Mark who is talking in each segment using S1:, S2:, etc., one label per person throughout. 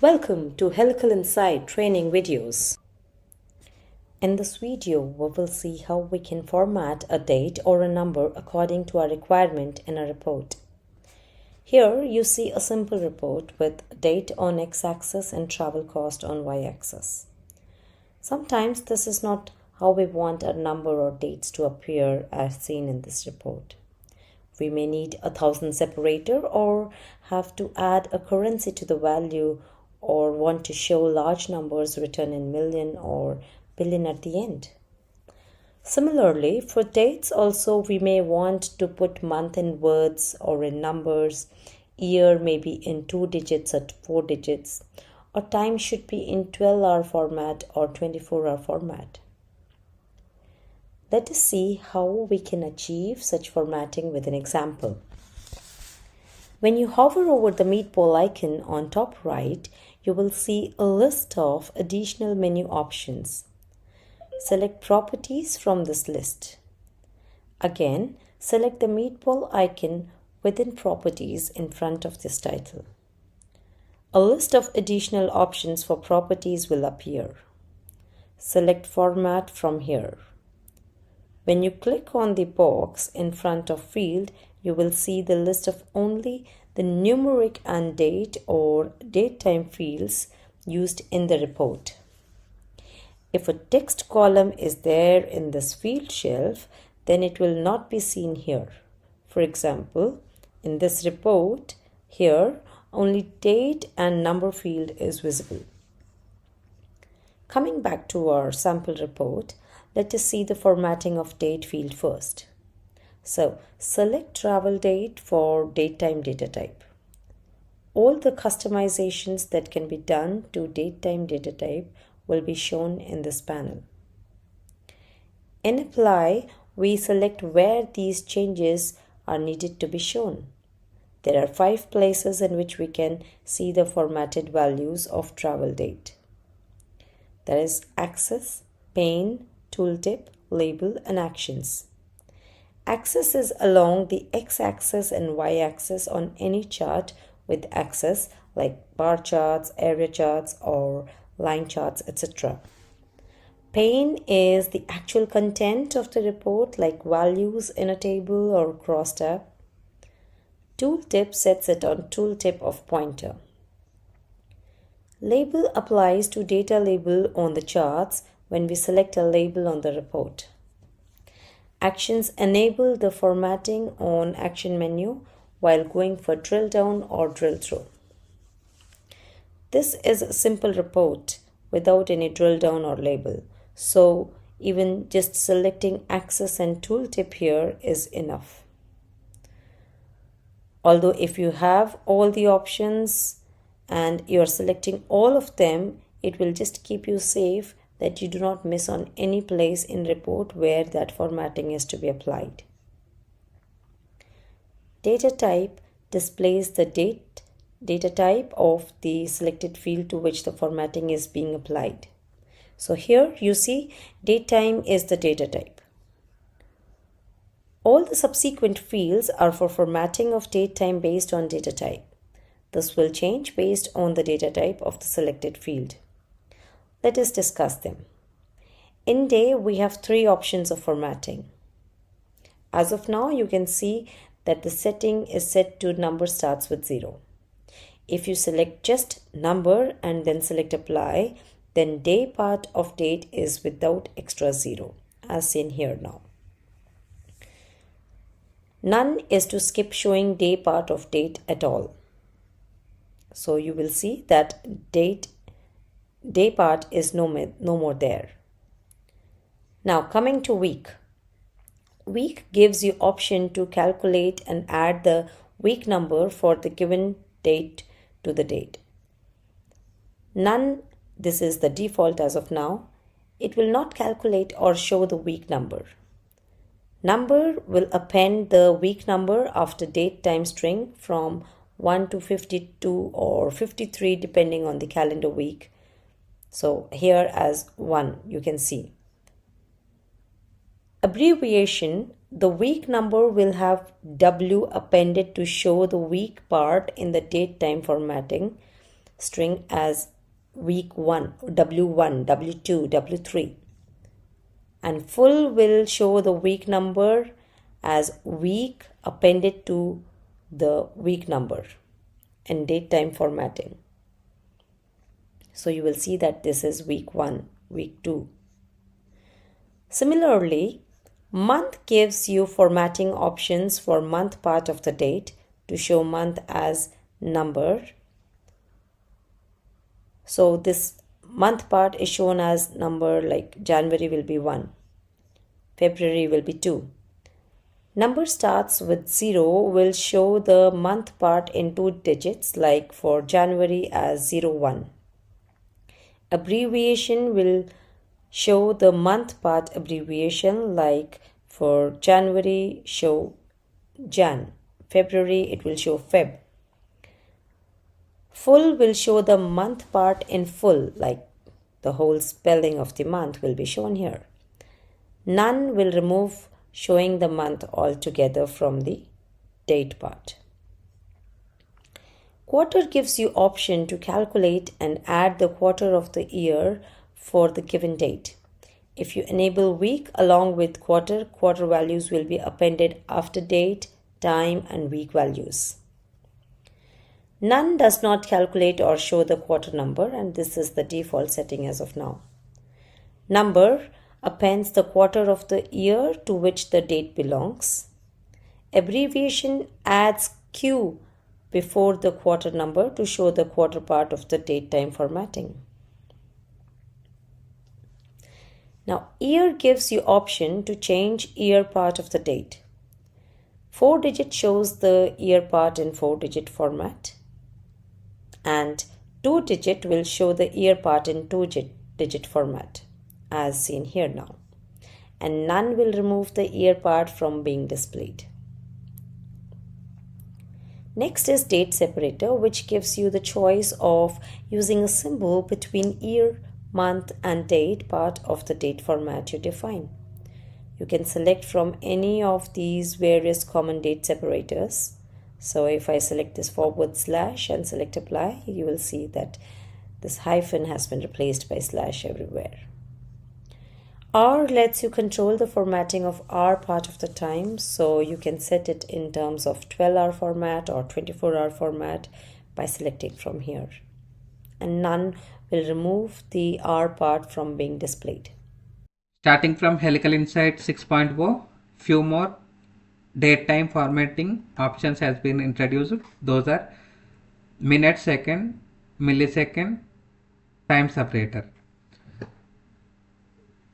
S1: Welcome to Helical Insight training videos. In this video, we will see how we can format a date or a number according to our requirement in a report. Here you see a simple report with date on x-axis and travel cost on y-axis. Sometimes this is not how we want a number or dates to appear as seen in this report. We may need 1,000 separator or have to add a currency to the value or want to show large numbers written in million or billion at the end. Similarly, for dates also we may want to put month in words or in numbers, year maybe in 2 digits or 4 digits, or time should be in 12-hour format or 24-hour format. Let us see how we can achieve such formatting with an example. When you hover over the meatball icon on top right, you will see a list of additional menu options. Select Properties from this list. Again, select the meatball icon within Properties in front of this title. A list of additional options for properties will appear. Select Format from here. When you click on the box in front of field, you will see the list of only the numeric and date or datetime fields used in the report. If a text column is there in this field shelf, then it will not be seen here. For example, in this report, here only date and number field is visible. Coming back to our sample report, let us see the formatting of date field first. So, select travel date for datetime data type. All the customizations that can be done to datetime data type will be shown in this panel. In Apply, we select where these changes are needed to be shown. There are 5 places in which we can see the formatted values of travel date. That is Axis, Pane, Tooltip, Label, and Actions. Axis is along the x-axis and y-axis on any chart with axis like bar charts, area charts, or line charts, etc. Pane is the actual content of the report like values in a table or crosstab. Tooltip sets it on tooltip of pointer. Label applies to data label on the charts when we select a label on the report. Actions enable the formatting on action menu while going for drill down or drill through. This is a simple report without any drill down or label, so even just selecting axis and tooltip here is enough. Although if you have all the options and you are selecting all of them, it will just keep you safe that you do not miss on any place in report where that formatting is to be applied. Data type displays the data type of the selected field to which the formatting is being applied. So here you see datetime is the data type. All the subsequent fields are for formatting of datetime based on data type. This will change based on the data type of the selected field. Let us discuss them. In day, we have 3 options of formatting. As of now, you can see that the setting is set to number starts with 0. If you select just number and then select apply, then day part of date is without extra 0, as seen here now. None is to skip showing day part of date at all. So you will see that day part is no more there. Now coming to week. Week gives you option to calculate and add the week number for the given date to the date. None, this is the default as of now. It will not calculate or show the week number. Number will append the week number after date time string from 1 to 52 or 53 depending on the calendar week. So here as 1 you can see. Abbreviation, the week number will have W appended to show the week part in the date time formatting. string as week 1, W1, W2, W3. And full will show the week number as week appended to the week number and date time formatting. So you will see that this is week 1, week 2. Similarly, month gives you formatting options for month part of the date to show month as number. So this month part is shown as number, like January will be 1, February will be 2. Number starts with 0 will show the month part in 2 digits, like for January as 01. Abbreviation will show the month part abbreviation, like for January show Jan, February it will show Feb. Full will show the month part in full, like the whole spelling of the month will be shown here. None will remove showing the month altogether from the date part. Quarter gives you option to calculate and add the quarter of the year for the given date. If you enable week along with quarter, quarter values will be appended after date, time and week values. None does not calculate or show the quarter number, and this is the default setting as of now. Number appends the quarter of the year to which the date belongs. Abbreviation adds Q before the quarter number to show the quarter part of the date time formatting. Now, year gives you option to change year part of the date. 4-digit shows the year part in 4-digit format, and 2-digit will show the year part in 2-digit format, as seen here now. And none will remove the year part from being displayed. Next is date separator, which gives you the choice of using a symbol between year, month and date part of the date format you define. You can select from any of these various common date separators. So if I select this / and select apply, you will see that this hyphen has been replaced by / everywhere. R lets you control the formatting of R part of the time, so you can set it in terms of 12-hour format or 24-hour format by selecting from here. And none will remove the R part from being displayed.
S2: Starting from Helical Insight 6.0, few more date time formatting options has been introduced. Those are minute, second, millisecond, time separator.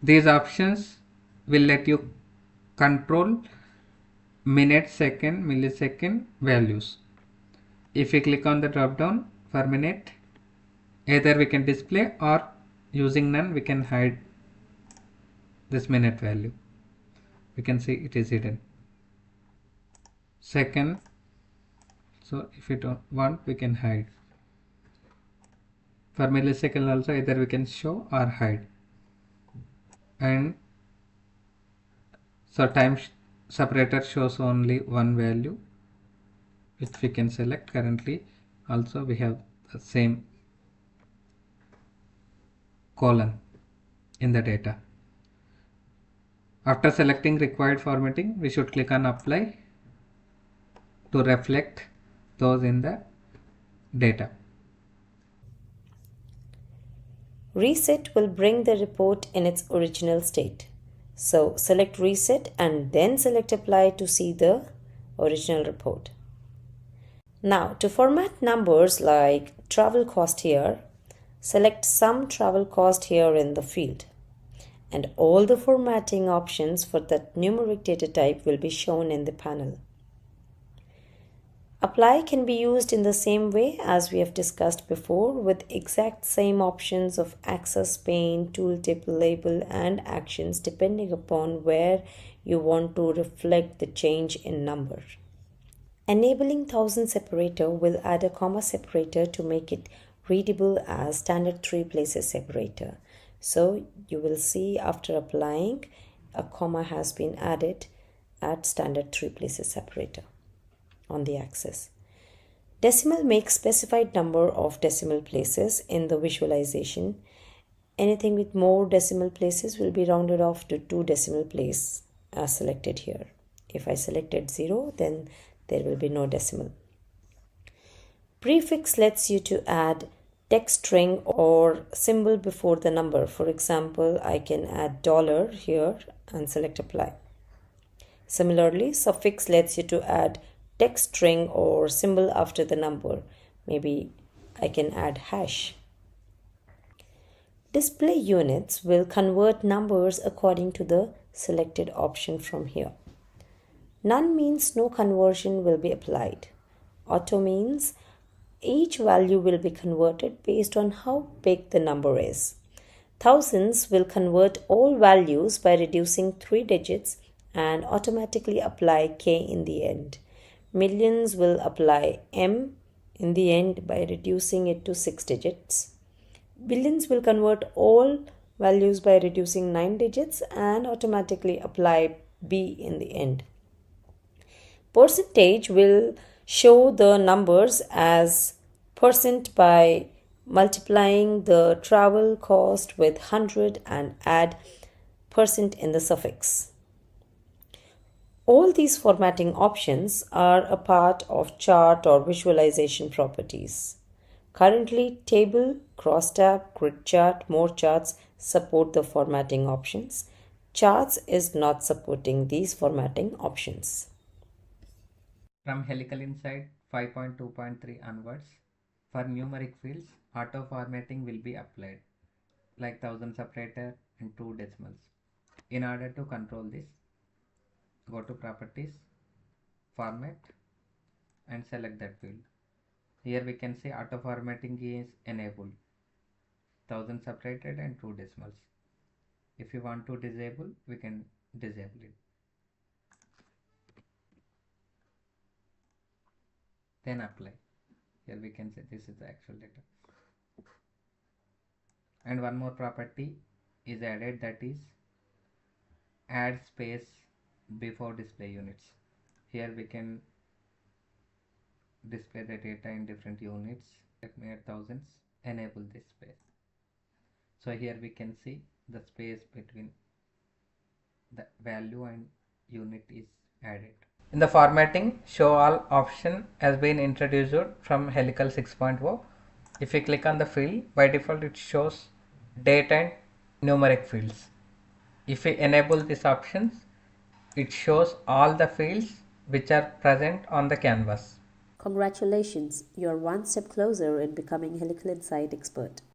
S2: These options will let you control minute, second, millisecond values. If we click on the drop down for minute, either we can display or using none we can hide this minute value. We can see it is hidden. Second, so if we don't want we can hide. For millisecond also either we can show or hide. And so time separator shows only one value which we can select. Currently also we have the same colon in the data. After selecting required formatting, we should click on apply to reflect those in the data.
S1: Reset will bring the report in its original state. So select reset and then select apply to see the original report. Now to format numbers like travel cost here, select sum travel cost here in the field. And all the formatting options for that numeric data type will be shown in the panel. Apply can be used in the same way as we have discussed before, with exact same options of access, pane, tooltip, label and actions depending upon where you want to reflect the change in number. Enabling 1000 separator will add a comma separator to make it readable as standard 3 places separator. So you will see after applying, a comma has been added at standard 3 places separator on the axis. Decimal makes specified number of decimal places in the visualization. Anything with more decimal places will be rounded off to 2 decimal place as selected here. If I selected 0, then there will be no decimal. Prefix lets you to add text string or symbol before the number. For example, I can add $, here and select apply. Similarly, suffix lets you to add text string or symbol after the number. Maybe I can add hash. Display units will convert numbers according to the selected option from here. None means no conversion will be applied. Auto means each value will be converted based on how big the number is. Thousands will convert all values by reducing 3 digits and automatically apply K in the end. Millions will apply M in the end by reducing it to 6 digits. Billions will convert all values by reducing 9 digits and automatically apply B in the end. Percentage will show the numbers as percent by multiplying the travel cost with 100 and add percent in the suffix. All these formatting options are a part of chart or visualization properties. Currently, table, crosstab, grid chart, more charts support the formatting options. Charts is not supporting these formatting options.
S2: From Helical Insight 5.2.3 onwards, for numeric fields, auto formatting will be applied, like 1000 separator and 2 decimals. In order to control this, go to Properties, Format, and select that field. Here we can see auto formatting is enabled, 1000 separated and 2 decimals. If you want to disable, we can disable it. Then apply. Here we can say this is the actual data. And one more property is added, that is add space before display units. Here we can display the data in different units. Let me add thousands, enable this space. So here we can see the space between the value and unit is added. In the formatting, show all option has been introduced from Helical 6.0. If you click on the field, by default it shows date and numeric fields. If we enable these options, it shows all the fields which are present on the canvas.
S1: Congratulations, you're one step closer in becoming Helical Insight expert.